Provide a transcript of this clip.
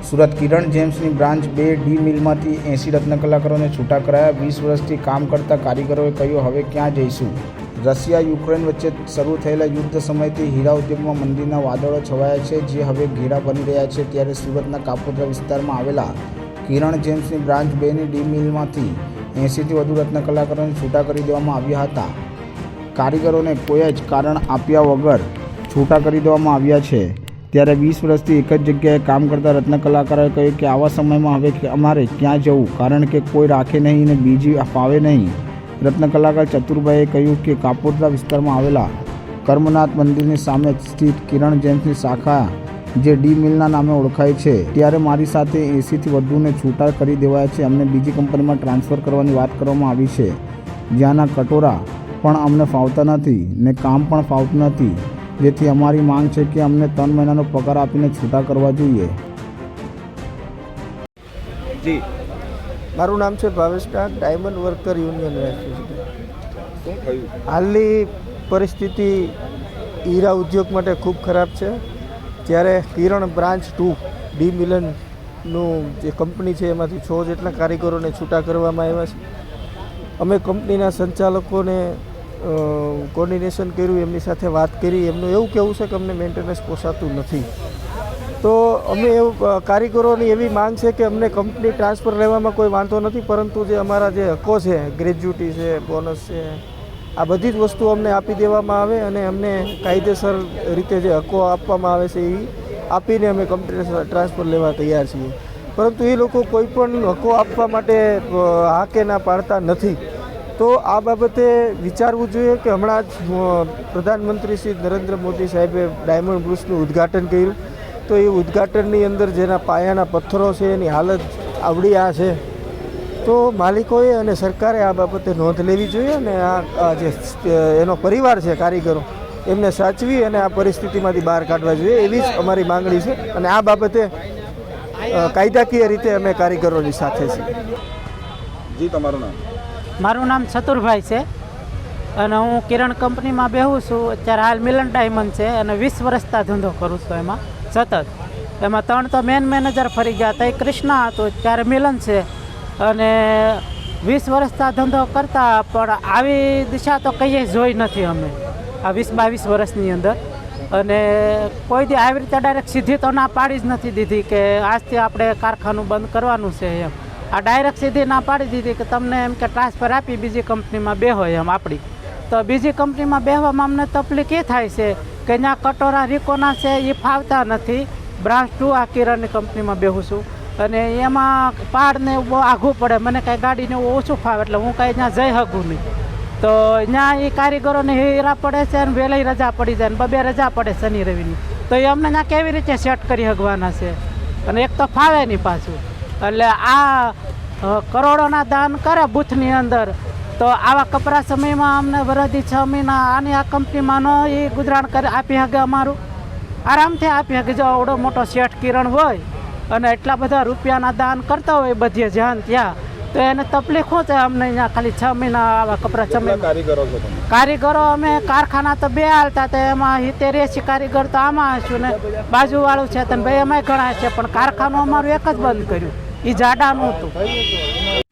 સુરત કિરણ જેમ્સની branch 2D મિલમાંથી 80 રત્ન કલાકારોને છૂટા કરાયા। 20 વર્ષથી કામ કરતા કારીગરોએ કહ્યું, હવે ક્યાં જઈશું? રશિયા યુક્રેન વચ્ચે શરૂ થયેલા યુદ્ધ સમયથી હીરા ઉદ્યોગમાં મંદીના વાદળો છવાયા છે, જે હવે ઘેરા બની રહ્યા છે। ત્યારે સુરતના કાપોદ્રા વિસ્તારમાં આવેલા કિરણ જેમ્સની બ્રાન્ચ 2ની ડી મિલમાંથી 80થી વધુ રત્ન કલાકારોને છૂટા કરી દેવામાં આવ્યા હતા। કારીગરોને કોઈ જ કારણ આપ્યા વગર છૂટા કરી દેવામાં આવ્યા છે। ત્યારે 20 વર્ષથી એક જ જગ્યાએ કામ કરતા રત્ન કલાકારોએ કહ્યું કે આવા સમયમાં હવે અમારે ક્યાં જવું, કારણ કે કોઈ રાખે નહીં ને બીજી ફાવે નહીં। રત્ન કલાકાર ચતુરભાઈએ કહ્યું કે કાપોદ્રા વિસ્તારમાં આવેલા કર્મનાથ મંદિરની સામે સ્થિત કિરણ જેમ્સની શાખા જે ડી મિલના નામે ઓળખાય છે, ત્યારે મારી સાથે 80થી વધુને છૂટા કરી દેવાયા છે। અમને બીજી કંપનીમાં ટ્રાન્સફર કરવાની વાત કરવામાં આવી છે, જ્યાંના કટોરા પણ અમને ફાવતા નથી ને કામ પણ ફાવતું નથી, જેથી અમારી માંગ છે કે અમને 3 મહિનાનો પગાર આપીને છૂટા કરવા જોઈએ। જી, મારું નામ છે ભાવેશ ડાક, ડાયમંડ વર્કર યુનિયન શું થયું? હાલની પરિસ્થિતિ હીરા ઉદ્યોગ માટે ખૂબ ખરાબ છે। ત્યારે કિરણ બ્રાન્ચ 2 ડી મિલનનું જે કંપની છે એમાંથી 6 જેટલા કારીગરોને છૂટા કરવામાં આવ્યા છે। અમે કંપનીના સંચાલકોને કોર્ડિનેશન કર્યું, એમની સાથે વાત કરી। એમનું એવું કહેવું છે કે અમને મેન્ટેનન્સ પોસાતું નથી, તો અમે એવું કારીગરોની એવી માંગ છે કે અમને કંપની ટ્રાન્સફર લેવામાં કોઈ વાંધો નથી, પરંતુ જે અમારા જે હકો છે, ગ્રેજ્યુટી છે, બોનસ છે, આ બધી જ વસ્તુઓ અમને આપી દેવામાં આવે અને અમને કાયદેસર રીતે જે હકો આપવામાં આવે છે એ આપીને અમે કંપની ટ્રાન્સફર લેવા તૈયાર છીએ। પરંતુ એ લોકો કોઈ પણ હકો આપવા માટે હા કે ના પાડતા નથી। તો આ બાબતે વિચારવું જોઈએ કે હમણાં જ પ્રધાનમંત્રી શ્રી નરેન્દ્ર મોદી સાહેબે ડાયમંડ બ્રુસનું ઉદ્ઘાટન કર્યું, તો એ ઉદ્ઘાટનની અંદર જેના પાયાના પથ્થરો છે એની હાલત આવડી આ છે। તો માલિકોએ અને સરકારે આ બાબતે નોંધ લેવી જોઈએ અને આ જે એનો પરિવાર છે કારીગરો, એમને સાચવી અને આ પરિસ્થિતિમાંથી બહાર કાઢવા જોઈએ, એવી જ અમારી માંગણી છે। અને આ બાબતે કાયદાકીય રીતે અમે કારીગરોની સાથે છીએ। જી, તમારું નામ? મારું નામ ચતુરભાઈ છે અને હું કિરણ કંપનીમાં બેહું છું। અત્યારે હાલ મિલન ડાયમંડ છે અને 20 વર્ષથી ધંધો કરું છું એમાં સતત। એમાં 3 તો મેન મેનેજર ફરી ગયા હતા, એ કૃષ્ણા હતો, ત્યારે મિલન છે અને 20 વર્ષથી ધંધો કરતા પણ આવી દિશા તો કંઈ જોઈ નથી અમે આ 20-22 વર્ષની અંદર। અને કોઈ દી આવી રીતે ડાયરેક્ટ સીધી તો ના પાડી જ નથી દીધી કે આજથી આપણે કારખાનું બંધ કરવાનું છે એમ। આ ડાયરેક્ટ સીધી ના પાડી દીધી કે તમને એમ કે ટ્રાન્સફર આપી બીજી કંપનીમાં બેહો એમ આપણી। તો બીજી કંપનીમાં બેહવામાં અમને તકલીફ એ થાય છે કે ત્યાં કટોરા રીકોના છે એ ફાવતા નથી। બ્રાન્ચ 2 આ કિરણની કંપનીમાં બેહું છું અને એમાં પાડને બહુ આઘું પડે, મને કાંઈ ગાડીને ઓછું ફાવે એટલે હું કાંઈ ત્યાં જઈ શકું નહીં। તો ત્યાં એ કારીગરોને હીરા પડે છે અને વહેલી રજા પડી જાય ને 2 રજા પડે શનિ રવિની, તો એ અમને ત્યાં કેવી રીતે સેટ કરી શકવાના છે? અને એક તો ફાવે નહીં પાછું। એટલે આ કરોડોના દાન કરે બૂથની અંદર, તો આવા કપરા સમયમાં અમને વરદી 6 મહિના આની આ કંપનીમાં એ ગુજરાન કરી આપી શકે, અમારું આરામથી આપી શકે। જો આવડો મોટો શેઠ કિરણ હોય અને એટલા બધા રૂપિયાના દાન કરતા હોય બધે જ્યાં ત્યાં, તો એને તકલીફ શું છે? અમને અહીંયા ખાલી 6 મહિના આવા કપરા 6 મહિના કારીગરો અમે કારખાના તો 2 હાલતા હતા, એમાં 70-80 કારીગર તો આમાં હશું ને બાજુવાળું છે તો ભાઈ એમાંય ઘણા છે, પણ કારખાનું અમારું એક જ બંધ કર્યું, એ જાડાનું હતું।